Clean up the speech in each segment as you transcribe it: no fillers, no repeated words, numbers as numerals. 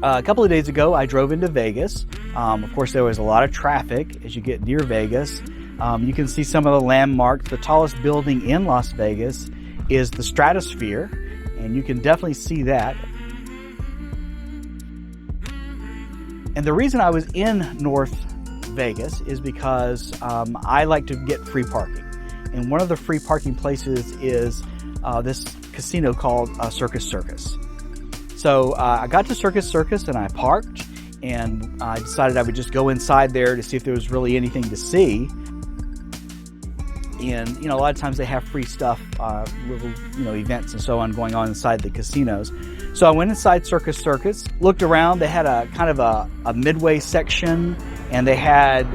A couple of days ago, I drove into Vegas. Of course, there was a lot of traffic as you get near Vegas. You can see some of the landmarks. The tallest building in Las Vegas is the Stratosphere, and you can definitely see that. And the reason I was in North Vegas is because I like to get free parking. And one of the free parking places is this casino called Circus Circus. So I got to Circus Circus and I parked, and I decided I would just go inside there to see if there was really anything to see. And, you know, a lot of times they have free stuff, little, you know, events and so on going on inside the casinos. So I went inside Circus Circus, looked around. They had a kind of a midway section, and they had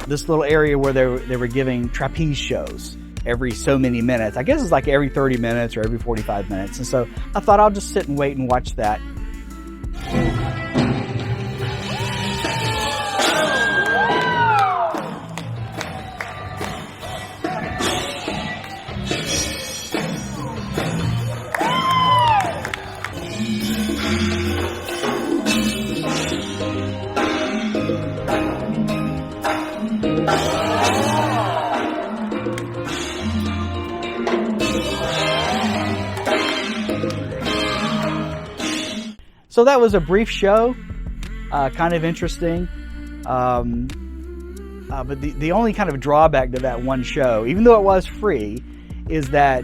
this little area where they were giving trapeze shows every so many minutes. I guess it's like every 30 minutes or every 45 minutes. And so I thought I'll just sit and wait and watch that. So that was a brief show, kind of interesting. But the only kind of drawback to that one show, even though it was free, is that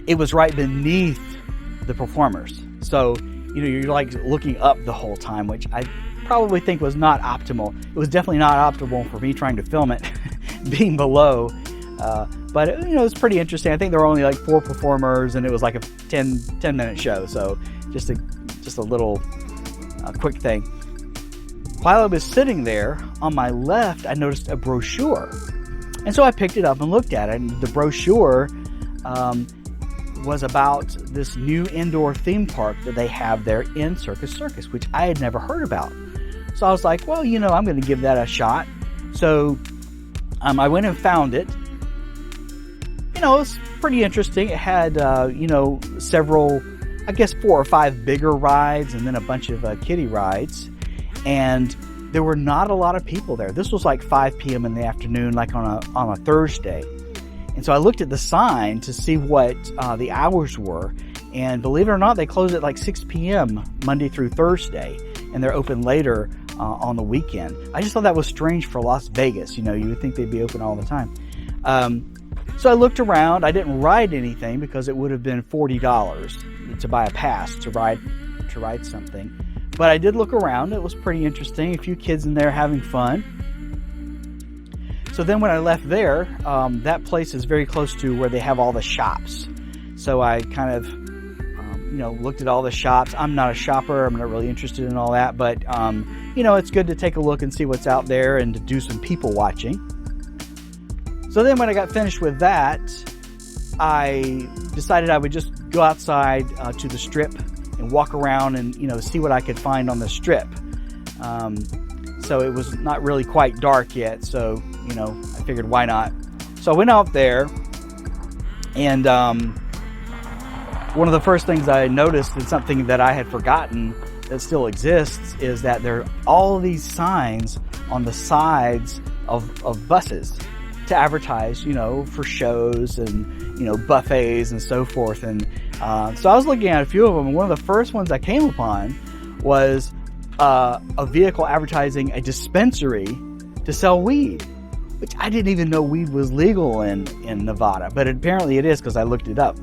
it was right beneath the performers. So, you know, you're like looking up the whole time, which I probably think was not optimal. It was definitely not optimal for me trying to film it, being below. But, you know, it's pretty interesting. I think there were only like 4 performers, and it was like a 10-minute show. So just a little quick thing. While I was sitting there, on my left, I noticed a brochure. And so I picked it up and looked at it. And the brochure was about this new indoor theme park that they have there in Circus Circus, which I had never heard about. So I was like, well, you know, I'm going to give that a shot. So I went and found it. You know, it's pretty interesting. It had, you know, several, I guess 4 or 5 bigger rides and then a bunch of kiddie rides. And there were not a lot of people there. This was like 5 p.m. in the afternoon, like on a Thursday. And so I looked at the sign to see what the hours were. And believe it or not, they close at like 6 p.m. Monday through Thursday. And they're open later on the weekend. I just thought that was strange for Las Vegas. You know, you would think they'd be open all the time. So I looked around. I didn't ride anything because it would have been $40 to buy a pass to ride something. But I did look around. It was pretty interesting. A few kids in there having fun. So then when I left there, that place is very close to where they have all the shops. So I kind of, you know, looked at all the shops. I'm not a shopper. I'm not really interested in all that. But, you know, it's good to take a look and see what's out there and to do some people watching. So then when I got finished with that, I decided I would just go outside to the Strip and walk around and, you know, see what I could find on the Strip. So it was not really quite dark yet, so, you know, I figured why not. So I went out there, and one of the first things I noticed, and something that I had forgotten that still exists, is that there are all these signs on the sides of buses to advertise, you know, for shows and, you know, buffets and so forth. And so I was looking at a few of them, and one of the first ones I came upon was a vehicle advertising a dispensary to sell weed, which I didn't even know weed was legal in Nevada, but apparently it is because I looked it up.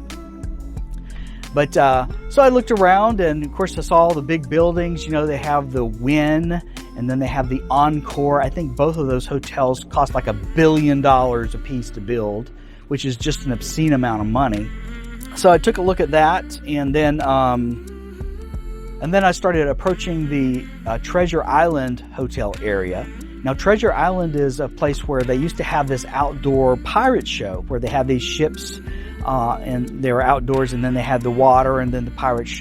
But so I looked around, and of course I saw all the big buildings. You know, they have the Wynn, and then they have the Encore. I think both of those hotels cost like $1 billion a piece to build, which is just an obscene amount of money. So I took a look at that, and then I started approaching the Treasure Island hotel area. Now, Treasure Island is a place where they used to have this outdoor pirate show, where they have these ships, and they were outdoors, and then they had the water, and then the pirates,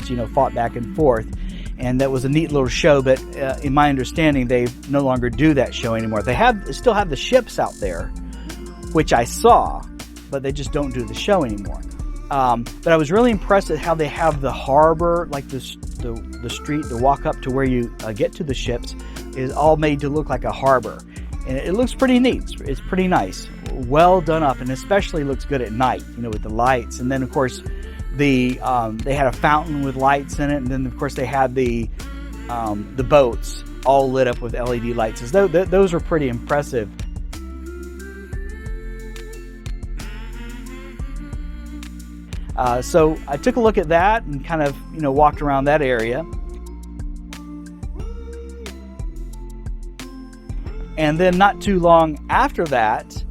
you know, fought back and forth. And that was a neat little show, but in my understanding, they no longer do that show anymore. They still have the ships out there, which I saw, but they just don't do the show anymore. But I was really impressed at how they have the harbor, like this the street, the walk up to where you get to the ships, is all made to look like a harbor. And it looks pretty neat. It's pretty nice. Well done up, and especially looks good at night, with the lights. And then, of course, they had a fountain with lights in it. And then, of course, they had the boats all lit up with LED lights. So those are pretty impressive. So I took a look at that and kind of, walked around that area. And then not too long after that,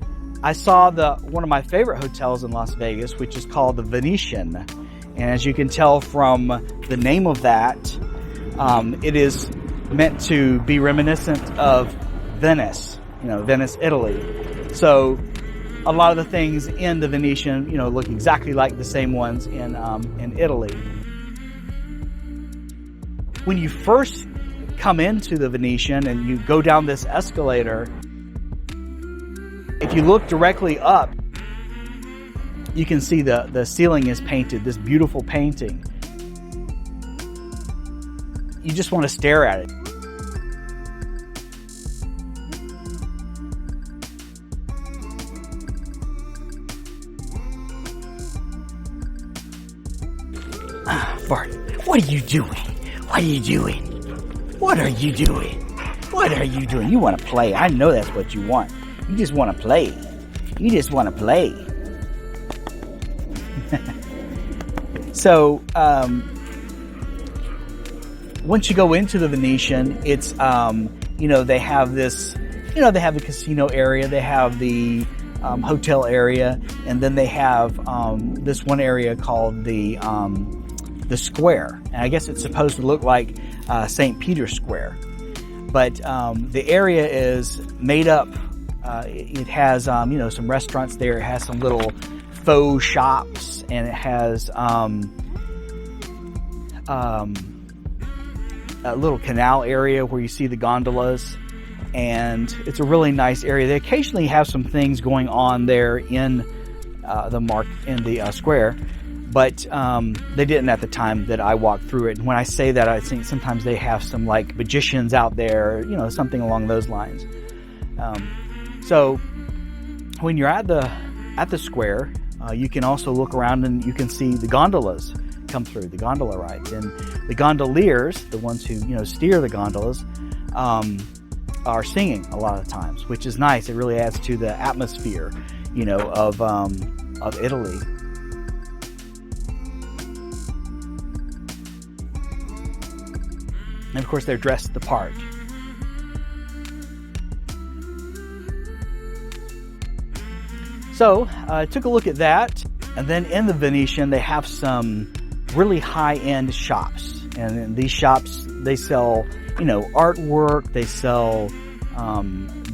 I saw one of my favorite hotels in Las Vegas, which is called the Venetian. And as you can tell from the name of that, it is meant to be reminiscent of Venice, Venice, Italy. So a lot of the things in the Venetian, look exactly like the same ones in Italy. When you first come into the Venetian and you go down this escalator, if you look directly up, you can see the ceiling is painted, this beautiful painting. You just want to stare at it. Bart, what are you doing? What are you doing? What are you doing? What are you doing? You want to play. I know that's what you want. You just want to play. You just want to play. So, once you go into the Venetian, it's, they have this, they have the casino area, they have the hotel area, and then they have this one area called the square. And I guess it's supposed to look like St. Peter's Square. But the area is made up. It has, some restaurants there. It has some little faux shops, and it has a little canal area where you see the gondolas, and it's a really nice area. They occasionally have some things going on there in the square, but they didn't at the time that I walked through it. And when I say that, I think sometimes they have some like magicians out there, something along those lines. So when you're at the square, you can also look around and you can see the gondolas come through, the gondola rides, and the gondoliers, the ones who steer the gondolas, are singing a lot of times, which is nice. It really adds to the atmosphere, of Italy. And of course, they're dressed the part. So I took a look at that, and then in the Venetian, they have some really high-end shops. And in these shops, they sell, artwork, they sell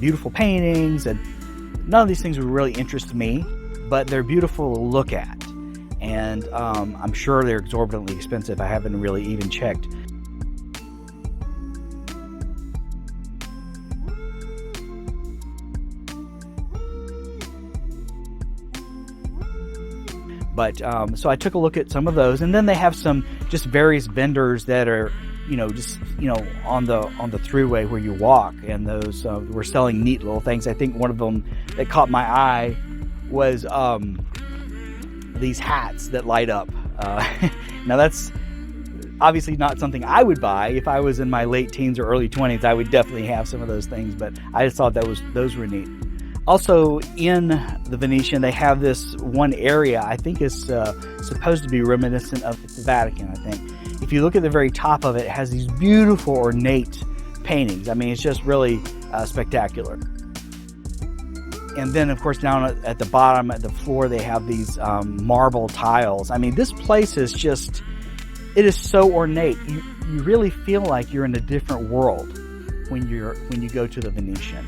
beautiful paintings, and none of these things would really interest me, but they're beautiful to look at. And I'm sure they're exorbitantly expensive. I haven't really even checked. But so I took a look at some of those, and then they have some just various vendors that are, on the throughway where you walk, and those were selling neat little things. I think one of them that caught my eye was these hats that light up. Now that's obviously not something I would buy. If I was in my late teens or early 20s, I would definitely have some of those things. But I just thought those were neat. Also, in the Venetian, they have this one area, I think is supposed to be reminiscent of the Vatican, I think. If you look at the very top of it, it has these beautiful, ornate paintings. I mean, it's just really spectacular. And then, of course, down at the bottom, at the floor, they have these marble tiles. I mean, this place is just, it is so ornate. You really feel like you're in a different world when you go to the Venetian.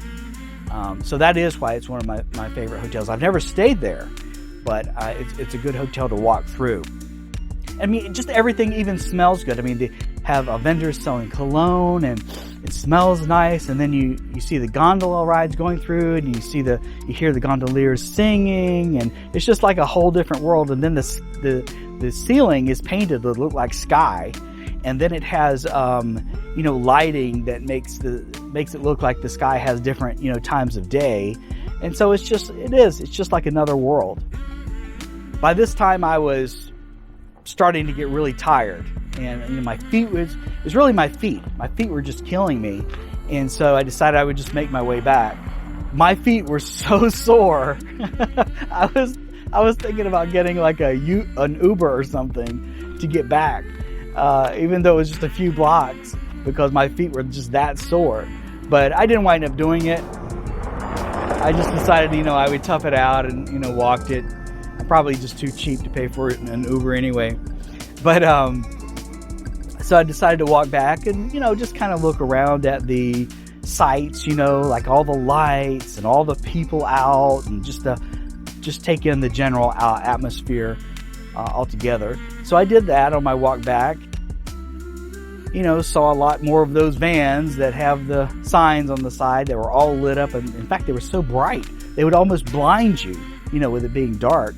So that is why it's one of my favorite hotels. I've never stayed there, but it's a good hotel to walk through. I mean, just everything even smells good. I mean, they have vendors selling cologne, and it smells nice. And then you see the gondola rides going through, and you hear the gondoliers singing, and it's just like a whole different world. And then the ceiling is painted to look like sky, and then it has you know, lighting that makes it look like the sky has different, you know, times of day. And so it's just like another world. By this time I was starting to get really tired, and you know, my feet it was really my feet were just killing me. And so I decided I would just make my way back. My feet were so sore. I was thinking about getting like an Uber or something to get back, even though it was just a few blocks, because my feet were just that sore. But I didn't wind up doing it. I just decided, you know, I would tough it out and, you know, walked it. I'm probably just too cheap to pay for it in an Uber anyway. But so I decided to walk back and, you know, just kind of look around at the sights, you know, like all the lights and all the people out, and just take in the general atmosphere altogether. So I did that on my walk back. You know, saw a lot more of those vans that have the signs on the side that were all lit up, and in fact they were so bright they would almost blind you, you know, with it being dark,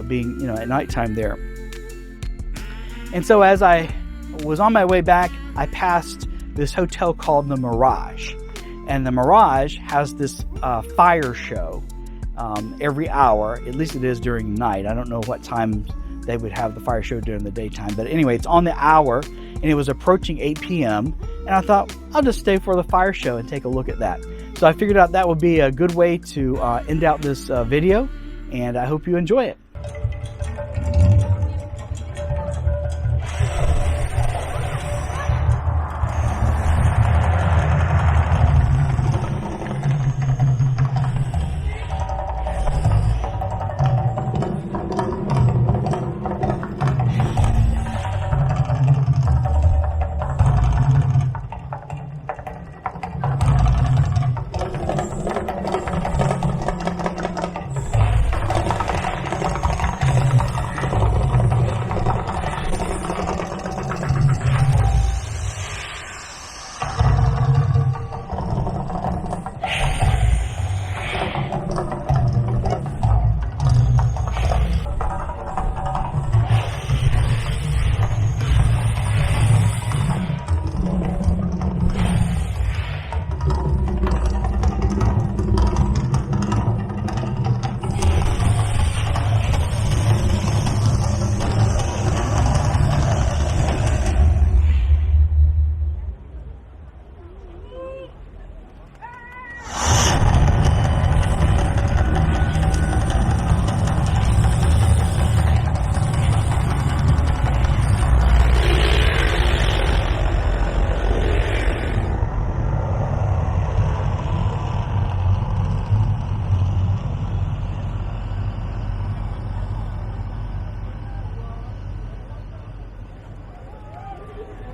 being, you know, at nighttime there. And so as I was on my way back, I passed this hotel called the Mirage, and the Mirage has this fire show every hour. At least it is during night. I don't know what time they would have the fire show during the daytime, but anyway, it's on the hour, and it was approaching 8 p.m. and I thought, I'll just stay for the fire show and take a look at that. So I figured out that would be a good way to end out this video, and I hope you enjoy it.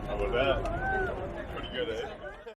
How about that? Pretty good, eh?